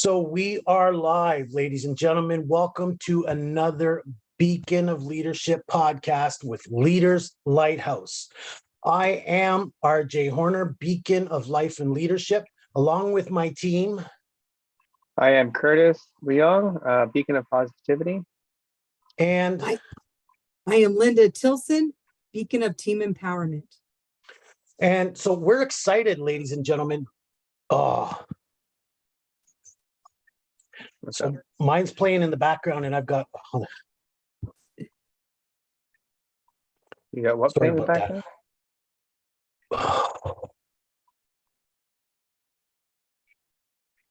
So we are live, ladies and gentlemen. Welcome to another Beacon of Leadership podcast with Leaders Lighthouse. I am RJ Horner, Beacon of Life and Leadership, along with my team. I am Curtis Leong, Beacon of Positivity. And I am Linda Tilson, Beacon of Team Empowerment. And so we're excited, ladies and gentlemen. So mine's playing in the background, and I've got. You got what playing in the background?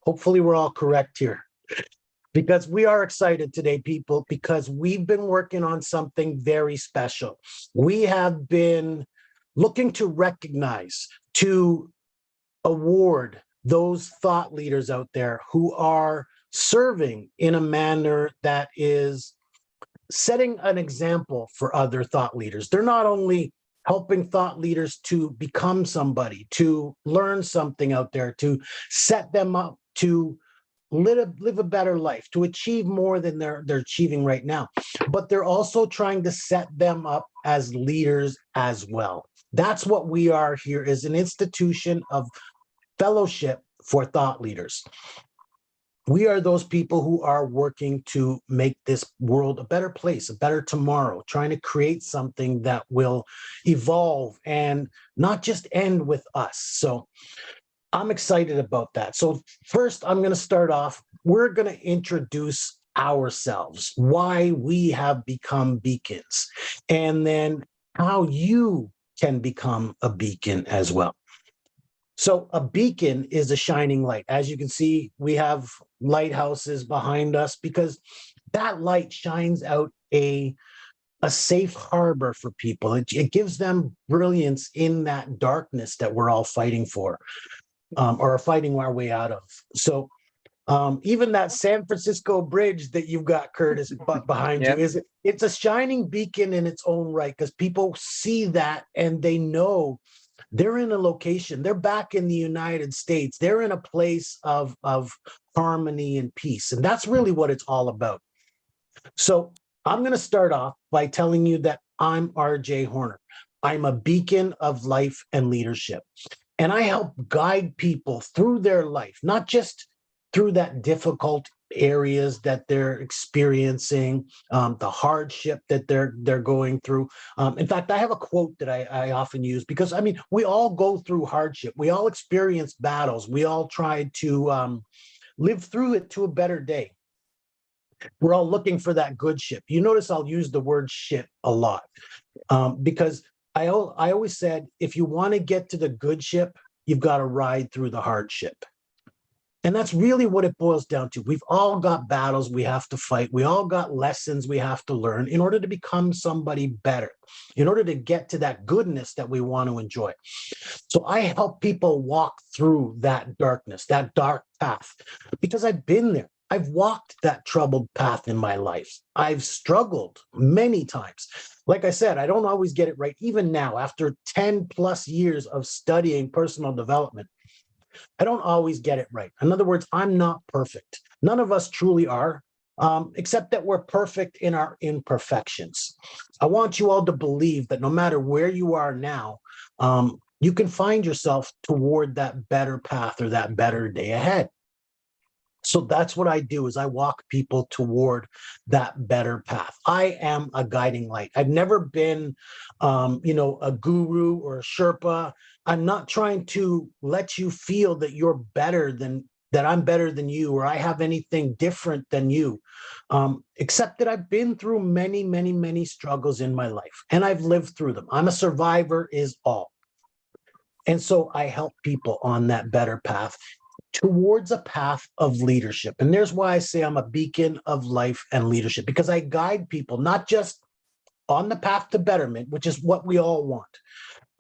Hopefully, we're all correct here, because we are excited today, people, because we've been working on something very special. We have been looking to recognize, to award those thought leaders out there who are serving in a manner that is setting an example for other thought leaders. They're not only helping thought leaders to become somebody, to learn something out there, to set them up to live a better life, to achieve more than they're achieving right now, but they're also trying to set them up as leaders as well. That's what we are here, is an institution of fellowship for thought leaders. We are those people who are working to make this world a better place, a better tomorrow, trying to create something that will evolve and not just end with us. So I'm excited about that. So first, I'm going to start off. We're going to introduce ourselves, why we have become beacons, and then how you can become a beacon as well. So a beacon is a shining light. As you can see, we have lighthouses behind us because that light shines out a safe harbor for people. It gives them brilliance in that darkness that we're all fighting for, or fighting our way out of. So even that San Francisco bridge that you've got, Curtis, behind you, it's a shining beacon in its own right, because people see that and they know they're in a location, they're back in the United States, they're in a place of harmony and peace. And that's really what it's all about. So I'm going to start off by telling you that I'm RJ Horner. I'm a beacon of life and leadership. And I help guide people through their life, not just through that difficult areas that they're experiencing, the hardship that they're going through. In fact, I have a quote that I often use, because I mean, we all go through hardship. We all experience battles. We all try to live through it to a better day. We're all looking for that good ship. You notice I'll use the word ship a lot, because I always said, if you want to get to the good ship, you've got to ride through the hardship. And that's really what it boils down to. We've all got battles we have to fight. We all got lessons we have to learn in order to become somebody better, in order to get to that goodness that we want to enjoy. So I help people walk through that darkness, that dark path, because I've been there. I've walked that troubled path in my life. I've struggled many times. Like I said, I don't always get it right. Even now, after 10 plus years of studying personal development, I don't always get it right. In other words, I'm not perfect. None of us truly are, except that we're perfect in our imperfections. I want you all to believe that no matter where you are now, you can find yourself toward that better path or that better day ahead. So that's what I do, is I walk people toward that better path. I am a guiding light. I've never been, a guru or a Sherpa. I'm not trying to let you feel that you're better than, that I'm better than you, or I have anything different than you, except that I've been through many, many, many struggles in my life, and I've lived through them. I'm a survivor is all. And so I help people on that better path, towards a path of leadership. And there's why I say I'm a beacon of life and leadership, because I guide people not just on the path to betterment, which is what we all want.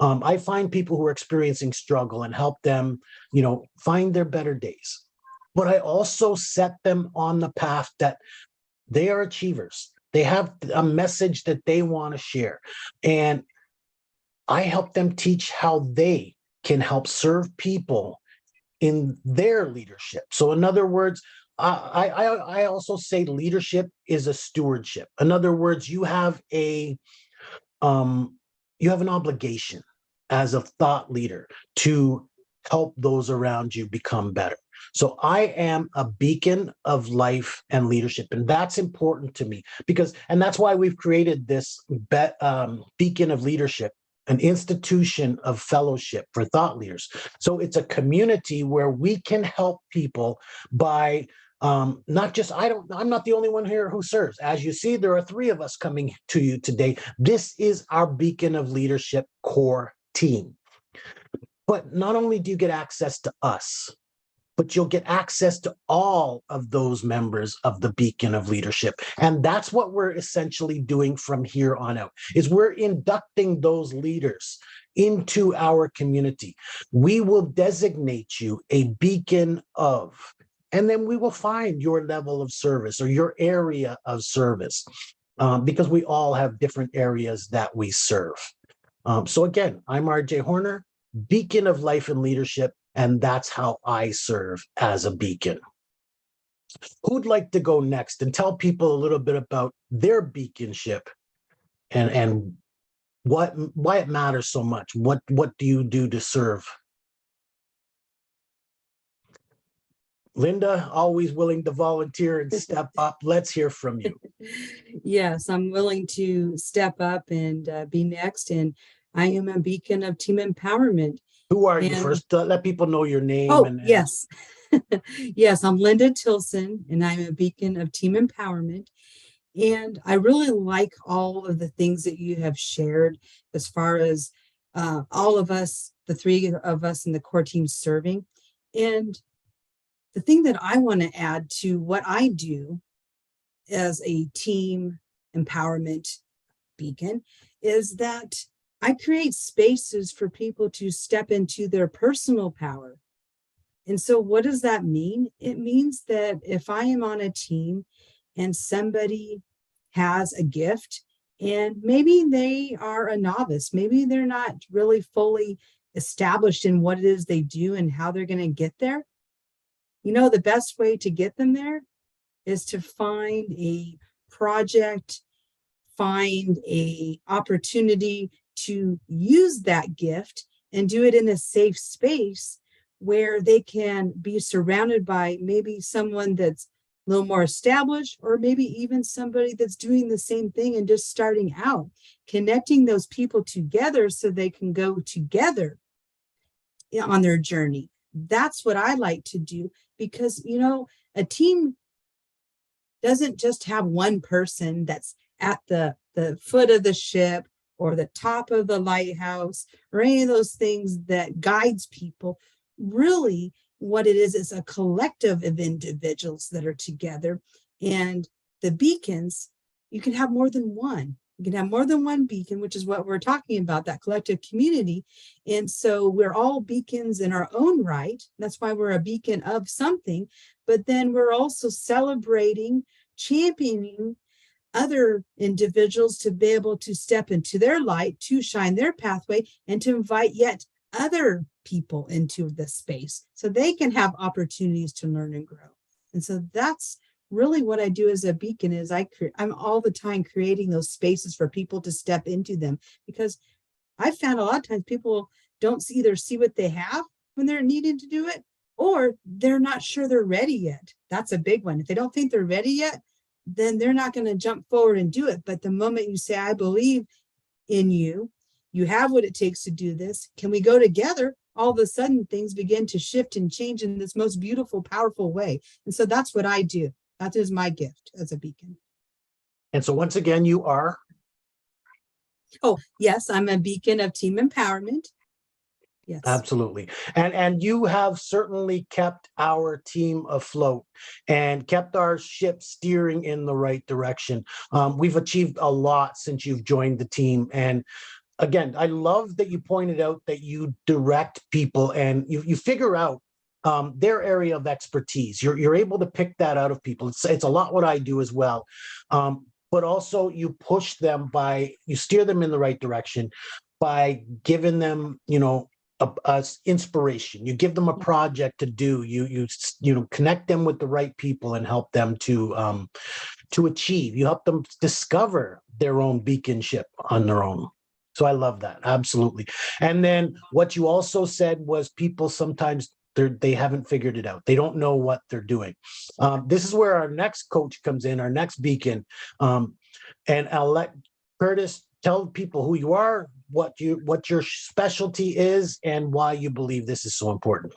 I find people who are experiencing struggle and help them, find their better days. But I also set them on the path that they are achievers. They have a message that they want to share. And I help them teach how they can help serve people in their leadership. So in other words, I also say leadership is a stewardship. In other words, you have an obligation as a thought leader to help those around you become better. So I am a beacon of life and leadership, and that's important to me because, and that's why we've created this beacon of leadership, an institution of fellowship for thought leaders. So it's a community where we can help people by not just, I'm not the only one here who serves. As you see, there are 3 of us coming to you today. This is our beacon of leadership core team. But not only do you get access to us, but you'll get access to all of those members of the beacon of leadership. And that's what we're essentially doing from here on out, is we're inducting those leaders into our community. We will designate you a beacon of, and then we will find your level of service or your area of service, because we all have different areas that we serve. So again, I'm RJ Horner, beacon of life and leadership, and that's how I serve as a beacon. Who'd like to go next and tell people a little bit about their beaconship and why it matters so much? What do you do to serve? Linda, always willing to volunteer and step up. Let's hear from you. Yes, I'm willing to step up and be next. And I am a beacon of team empowerment. Who are you And- first? Let people know your name. Oh, yes. Yes, I'm Linda Tilson, and I'm a beacon of team empowerment. And I really like all of the things that you have shared as far as all of us, the 3 of us in the core team serving. And the thing that I want to add to what I do as a team empowerment beacon is that I create spaces for people to step into their personal power. And so what does that mean? It means that if I am on a team and somebody has a gift and maybe they are a novice, maybe they're not really fully established in what it is they do and how they're going to get there. You know, the best way to get them there is to find a project, find a opportunity to use that gift and do it in a safe space where they can be surrounded by maybe someone that's a little more established, or maybe even somebody that's doing the same thing and just starting out, connecting those people together so they can go together on their journey. That's what I like to do because, you know, a team doesn't just have one person that's at the foot of the ship or the top of the lighthouse or any of those things that guides people. Really, what it is a collective of individuals that are together. And the beacons, you can have more than one. You can have more than one beacon, which is what we're talking about, that collective community. And so we're all beacons in our own right. That's why we're a beacon of something. But then we're also celebrating, championing other individuals to be able to step into their light, to shine their pathway, and to invite yet other people into the space so they can have opportunities to learn and grow. And so that's really what I do as a beacon is I'm all the time creating those spaces for people to step into them, because I found a lot of times people don't either see what they have when they're needing to do it, or they're not sure they're ready yet. That's a big one. If they don't think they're ready yet, then they're not going to jump forward and do it. But the moment you say, I believe in you, you have what it takes to do this, can we go together? All of a sudden things begin to shift and change in this most beautiful, powerful way. And so that's what I do. That is my gift as a beacon. And so once again, you are? Oh, yes, I'm a beacon of team empowerment. Yes. Absolutely. And you have certainly kept our team afloat and kept our ship steering in the right direction. We've achieved a lot since you've joined the team. And again, I love that you pointed out that you direct people and you figure out their area of expertise. You're able to pick that out of people. It's a lot what I do as well. But also you push them you steer them in the right direction by giving them, inspiration. You give them a project to do. You know, connect them with the right people and help them to achieve. You help them discover their own beaconship on their own. So I love that. Absolutely. And then what you also said was people sometimes they haven't figured it out. They don't know what they're doing. This is where our next coach comes in, our next beacon. And I'll let Curtis tell people who you are, what your specialty is, and why you believe this is so important.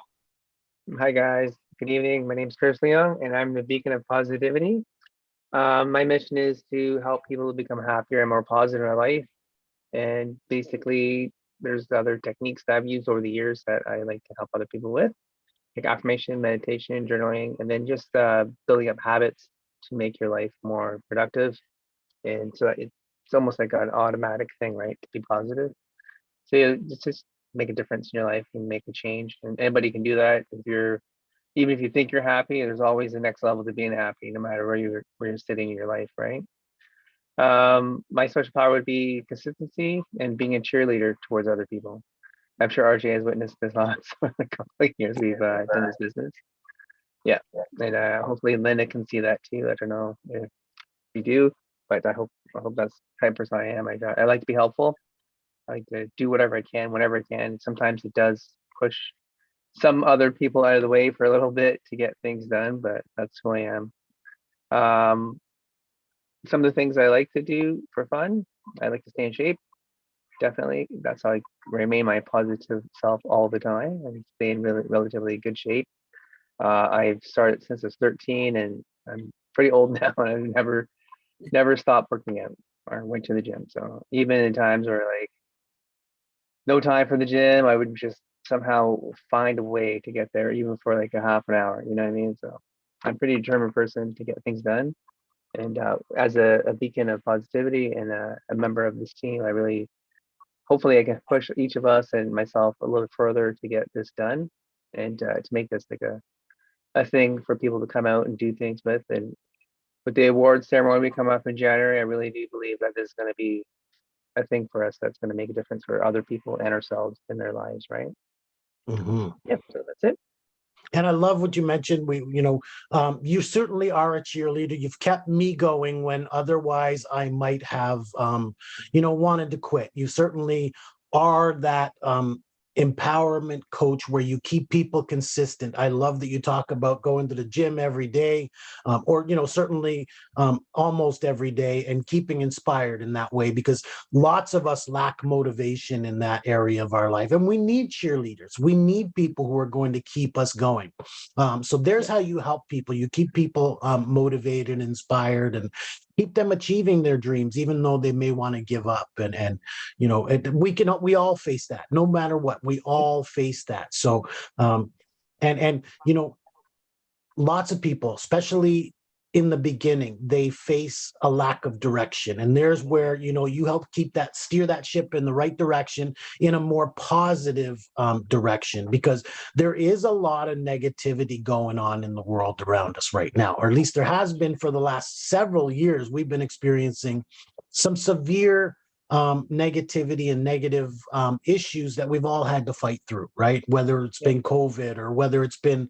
Hi guys, good evening. My name is Curtis Leong, and I'm the beacon of positivity. My mission is to help people become happier and more positive in their life. And basically, there's other techniques that I've used over the years that I like to help other people with, like affirmation, meditation, journaling, and then just building up habits to make your life more productive. And so it's almost like an automatic thing, right? To be positive. So yeah, just make a difference in your life and make a change. And anybody can do that. Even if you think you're happy, there's always the next level to being happy, no matter where you're sitting in your life, right? My special power would be consistency and being a cheerleader towards other people. I'm sure RJ has witnessed this lots for a couple of years we've done this business. Yeah, and hopefully Linda can see that too. I don't know if you do, but I hope that's the type of person I am. I like to be helpful. I like to do whatever I can, whenever I can. Sometimes it does push some other people out of the way for a little bit to get things done, but that's who I am. Some of the things I like to do for fun, I like to stay in shape. Definitely, that's how I remain my positive self all the time and stay in relatively good shape. I've started since I was 13, and I'm pretty old now, and I've never stopped working out or went to the gym. So even in times where like no time for the gym, I would just somehow find a way to get there, even for like a half an hour. You know what I mean? So I'm a pretty determined person to get things done. And as a beacon of positivity and a member of this team, hopefully I can push each of us and myself a little further to get this done, and to make this like a thing for people to come out and do things with. And with the awards ceremony we come up in January, I really do believe that this is going to be a thing for us that's going to make a difference for other people and ourselves in their lives, right? Mm-hmm. Yep, so that's it. And I love what you mentioned. You certainly are a cheerleader. You've kept me going when otherwise I might have, wanted to quit. You certainly are that empowerment coach where you keep people consistent. I love that you talk about going to the gym every day, or certainly almost every day, and keeping inspired in that way, because lots of us lack motivation in that area of our life, and we need cheerleaders. We need people who are going to keep us going. So there's how you help people. You keep people motivated and inspired, and keep them achieving their dreams, even though they may want to give up. And we all face that, no matter what. We all face that. So lots of people, especially in the beginning, they face a lack of direction, and there's where you help steer that ship in the right direction, in a more positive direction, because there is a lot of negativity going on in the world around us right now, or at least there has been for the last several years. We've been experiencing some severe negativity and negative issues that we've all had to fight through, right? Whether it's been COVID, or whether it's been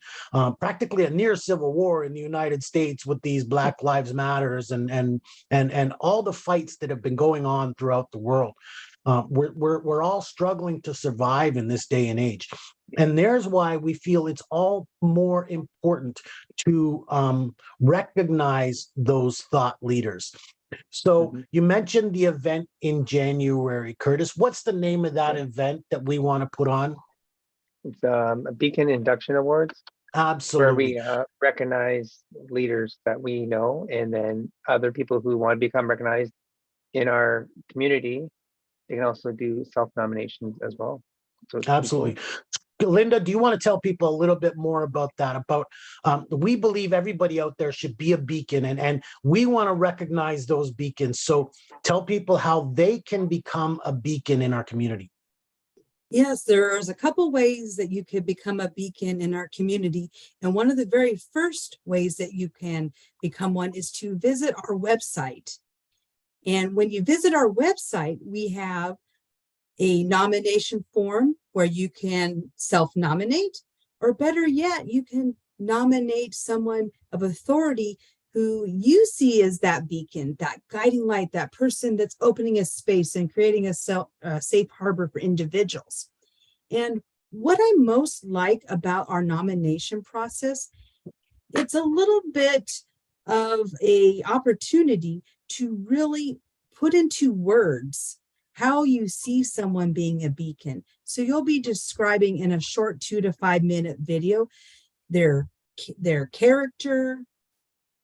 practically a near civil war in the United States with these Black Lives Matters and all the fights that have been going on throughout the world. We're all struggling to survive in this day and age. And there's why we feel it's all more important to recognize those thought leaders. So you mentioned the event in January, Curtis. What's the name of that event that we want to put on? It's a Beacon Induction Awards, where Absolutely. we recognize leaders that we know, and then other people who want to become recognized in our community. They can also do self-nominations as well. So it's Absolutely. Linda, do you want to tell people a little bit more about that? We believe everybody out there should be a beacon, and we want to recognize those beacons. So tell people how they can become a beacon in our community. Yes, there's a couple ways that you could become a beacon in our community. And one of the very first ways that you can become one is to visit our website. And when you visit our website, we have a nomination form where you can self-nominate, or better yet, you can nominate someone of authority who you see as that beacon, that guiding light, that person that's opening a space and creating a safe harbor for individuals. And what I most like about our nomination process, it's a little bit of a opportunity to really put into words how you see someone being a beacon. So you'll be describing in a short 2 to 5 minute video their character,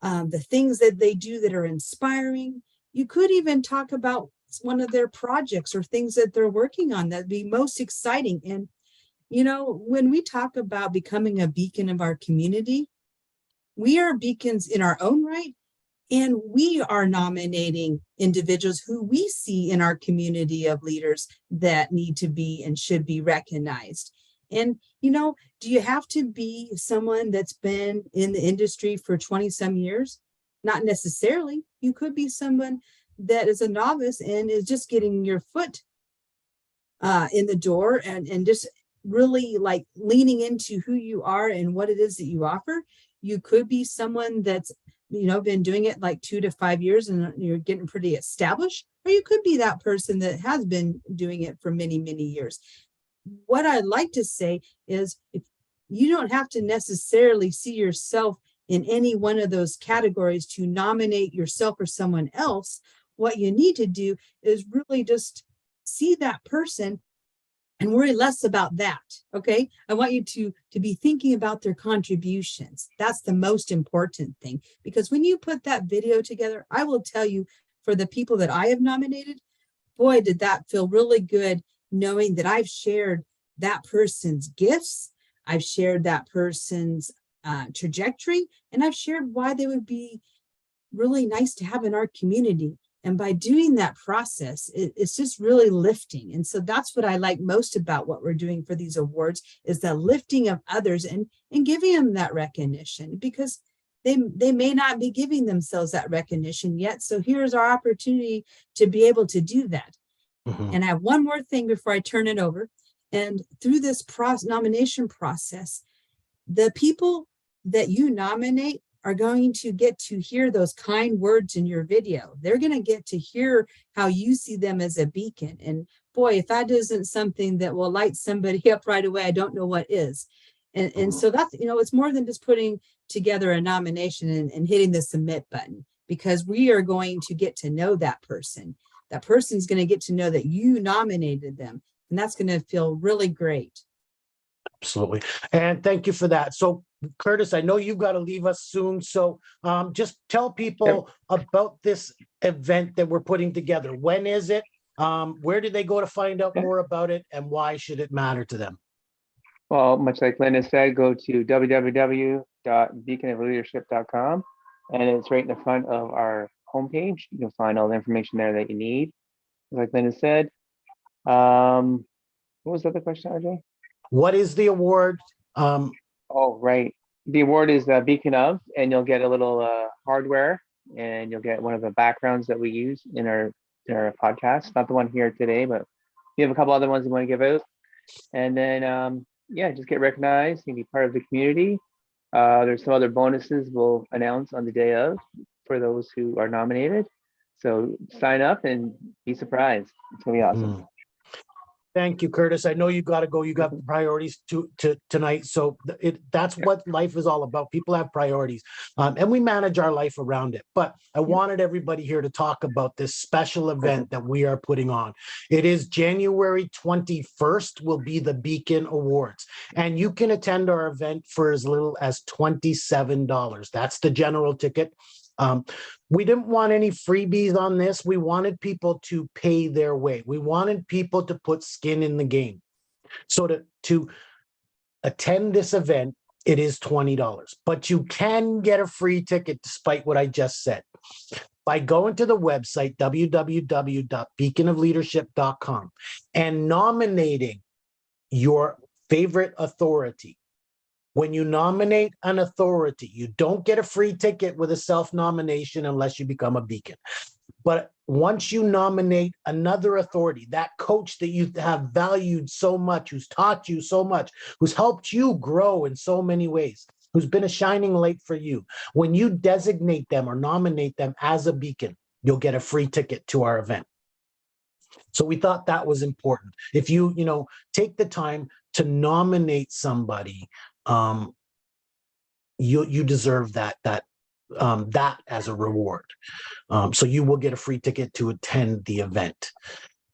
the things that they do that are inspiring. You could even talk about one of their projects or things that they're working on that'd be most exciting. And, you know, when we talk about becoming a beacon of our community, we are beacons in our own right, and we are nominating individuals who we see in our community of leaders that need to be and should be recognized. And, you know, do you have to be someone that's been in the industry for 20 some years? Not necessarily. You could be someone that is a novice and is just getting your foot in the door and just really like leaning into who you are and what it is that you offer. You could be someone that's, you know, been doing it like 2 to 5 years and you're getting pretty established, or you could be that person that has been doing it for many, many years. What I'd like to say is, if you don't have to necessarily see yourself in any one of those categories to nominate yourself or someone else. What you need to do is really just see that person and worry less about that. Okay. I want you to be thinking about their contributions. That's the most important thing, because when you put that video together, I will tell you, for the people that I have nominated, boy, did that feel really good, knowing that I've shared that person's gifts, I've shared that person's trajectory, and I've shared why they would be really nice to have in our community. And by doing that process, it's just really lifting. And so that's what I like most about what we're doing for these awards, is the lifting of others and giving them that recognition, because they may not be giving themselves that recognition yet. So here's our opportunity to be able to do that. Mm-hmm. And I have one more thing before I turn it over. And through this nomination process, the people that you nominate are going to get to hear those kind words in your video. They're going to get to hear how you see them as a beacon. And boy, if that isn't something that will light somebody up right away, I don't know what is. And so that's, you know, it's more than just putting together a nomination and hitting the submit button, because we are going to get to know that person. That person's going to get to know that you nominated them. And that's going to feel really great. Absolutely. And thank you for that. So, Curtis, I know you've got to leave us soon. So just tell people about this event that we're putting together. When is it? Where do they go to find out more about it? And why should it matter to them? Well, much like Linda said, go to www.beaconofleadership.com, and it's right in the front of our homepage. You'll find all the information there that you need. Like Linda said, what was the other question, RJ? What is the award? Oh, right. The award is the Beacon of, and you'll get a little hardware, and you'll get one of the backgrounds that we use in our podcast. Not the one here today, but we have a couple other ones we want to give out. And then, yeah, just get recognized and be part of the community. There's some other bonuses we'll announce on the day of for those who are nominated. So sign up and be surprised. It's going to be awesome. Thank you, Curtis. I know you got to go. You got priorities to tonight. So that's what life is all about. People have priorities, and we manage our life around it. But I wanted everybody here to talk about this special event that we are putting on. It is January 21st will be the Beacon Awards. And you can attend our event for as little as $27. That's the general ticket. We didn't want any freebies on this. We wanted people to pay their way. We wanted people to put skin in the game. So to attend this event, it is $20, but you can get a free ticket despite what I just said. By going to the website, www.beaconofleadership.com, and nominating your favorite authority. When you nominate an authority, you don't get a free ticket with a self-nomination unless you become a beacon. But once you nominate another authority, that coach that you have valued so much, who's taught you so much, who's helped you grow in so many ways, who's been a shining light for you, when you designate them or nominate them as a beacon, you'll get a free ticket to our event. So we thought that was important. If you take the time to nominate somebody, you deserve that as a reward. So you will get a free ticket to attend the event.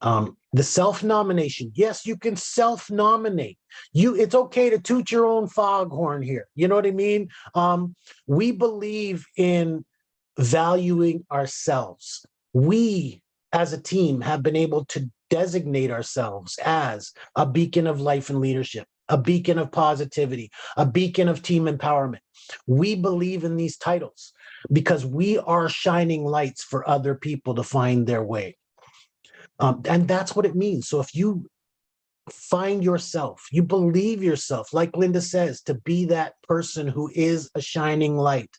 The self-nomination. Yes, you can self-nominate. It's okay to toot your own foghorn here. You know what I mean? We believe in valuing ourselves. We, as a team, have been able to designate ourselves as a beacon of life and leadership, a beacon of positivity, a beacon of team empowerment. We believe in these titles because we are shining lights for other people to find their way. And that's what it means. So if you find yourself, you believe yourself, like Linda says, to be that person who is a shining light,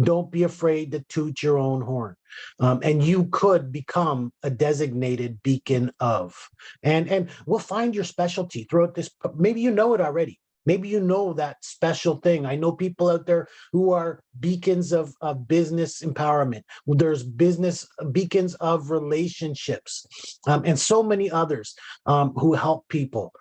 don't be afraid to toot your own horn. And you could become a designated beacon of. And we'll find your specialty throughout this. Maybe you know it already. Maybe you know that special thing. I know people out there who are beacons of business empowerment. There's business beacons of relationships, and so many others who help people.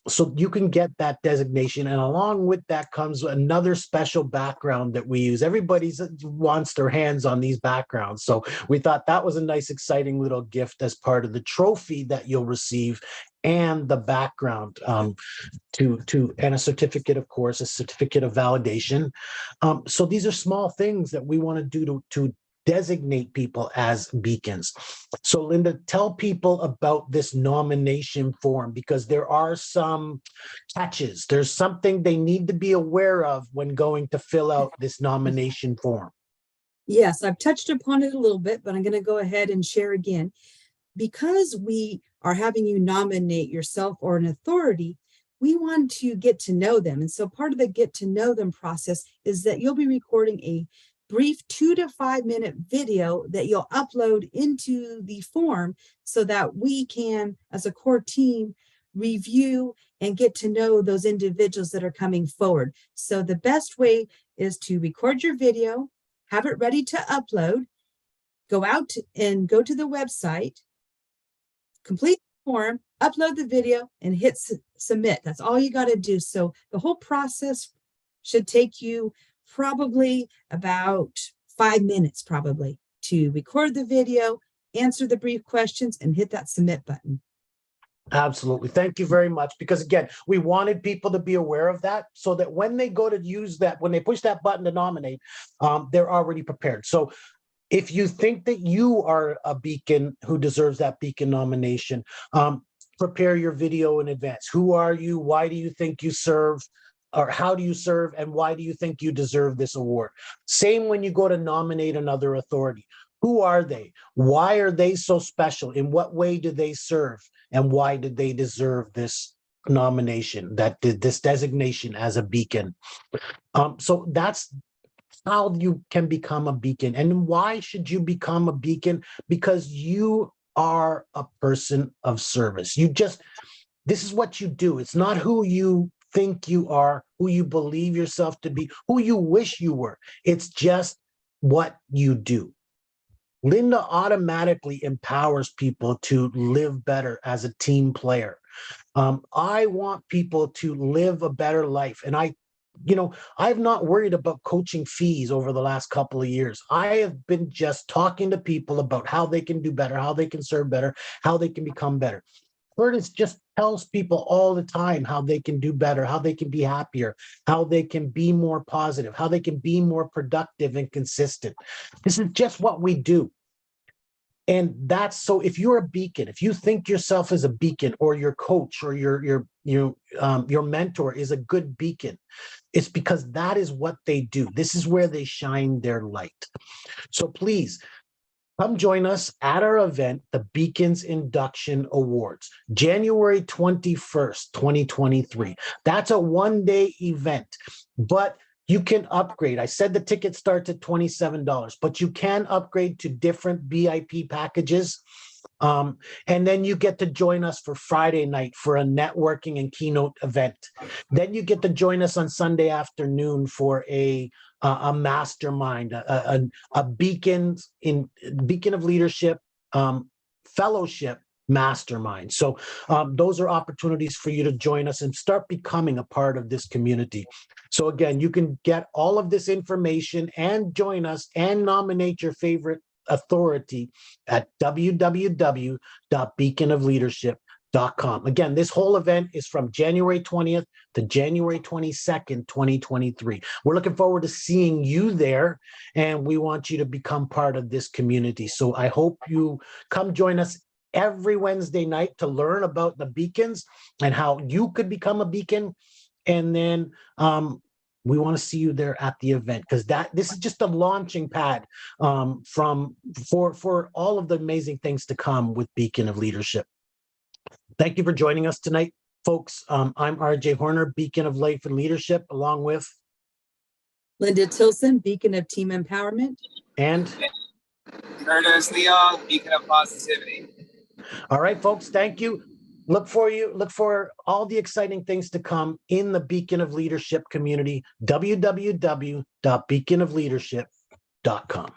So you can get that designation, and along with that comes another special background that we use. Everybody wants their hands on these backgrounds, so we thought that was a nice, exciting little gift as part of the trophy that you'll receive, and the background and a certificate, of course, a certificate of validation. So these are small things that we want to do to designate people as beacons. So Linda, tell people about this nomination form, because there are some catches. There's something they need to be aware of when going to fill out this nomination form. Yes, I've touched upon it a little bit, but I'm going to go ahead and share again. Because we are having you nominate yourself or an authority, we want to get to know them. And so part of the get to know them process is that you'll be recording a brief 2 to 5 minute video that you'll upload into the form so that we can, as a core team, review and get to know those individuals that are coming forward. So the best way is to record your video, have it ready to upload, go out and go to the website, complete the form, upload the video, and hit submit. That's all you got to do. So the whole process should take you probably about 5 minutes, probably, to record the video, answer the brief questions, and hit that submit button. Absolutely. Thank you very much. Because again, we wanted people to be aware of that so that when they go to use that, when they push that button to nominate, they're already prepared. So if you think that you are a beacon who deserves that beacon nomination, prepare your video in advance. Who are you? Why do you think you serve? Or how do you serve? And why do you think you deserve this award? Same when you go to nominate another authority. Who are they? Why are they so special? In what way do they serve? And why did they deserve this nomination, this designation as a beacon? So that's how you can become a beacon. And why should you become a beacon? Because you are a person of service. This is what you do. It's not who you think you are, who you believe yourself to be, who you wish you were. It's just what you do. Linda automatically empowers people to live better as a team player. I want people to live a better life. And I've not worried about coaching fees over the last couple of years. I have been just talking to people about how they can do better, how they can serve better, how they can become better. Curtis just tells people all the time how they can do better, how they can be happier, how they can be more positive, how they can be more productive and consistent. This is just what we do. And that's so if you're a beacon, if you think yourself as a beacon, or your coach or your mentor is a good beacon, it's because that is what they do. This is where they shine their light. So please come join us at our event, the Beacons Induction Awards, January 21st, 2023. That's a one-day event, but You can upgrade. I said the ticket starts at $27, but you can upgrade to different VIP packages. And then you get to join us for Friday night for a networking and keynote event. Then you get to join us on Sunday afternoon for a mastermind, a beacon of leadership fellowship mastermind. So those are opportunities for you to join us and start becoming a part of this community. So again, you can get all of this information and join us and nominate your favorite authority at www.beaconofleadership.com. Again, this whole event is from January 20th to January 22nd, 2023. We're looking forward to seeing you there, and we want you to become part of this community. So I hope you come join us every Wednesday night to learn about the beacons and how you could become a beacon. And then we want to see you there at the event, because this is just a launching pad for all of the amazing things to come with Beacon of Leadership. Thank you for joining us tonight, folks. I'm RJ Horner, Beacon of Life and Leadership, along with Linda Tilson, Beacon of Team Empowerment. And Curtis Leong, Beacon of Positivity. All right, folks, thank you. Look for all the exciting things to come in the Beacon of Leadership community, www.beaconofleadership.com.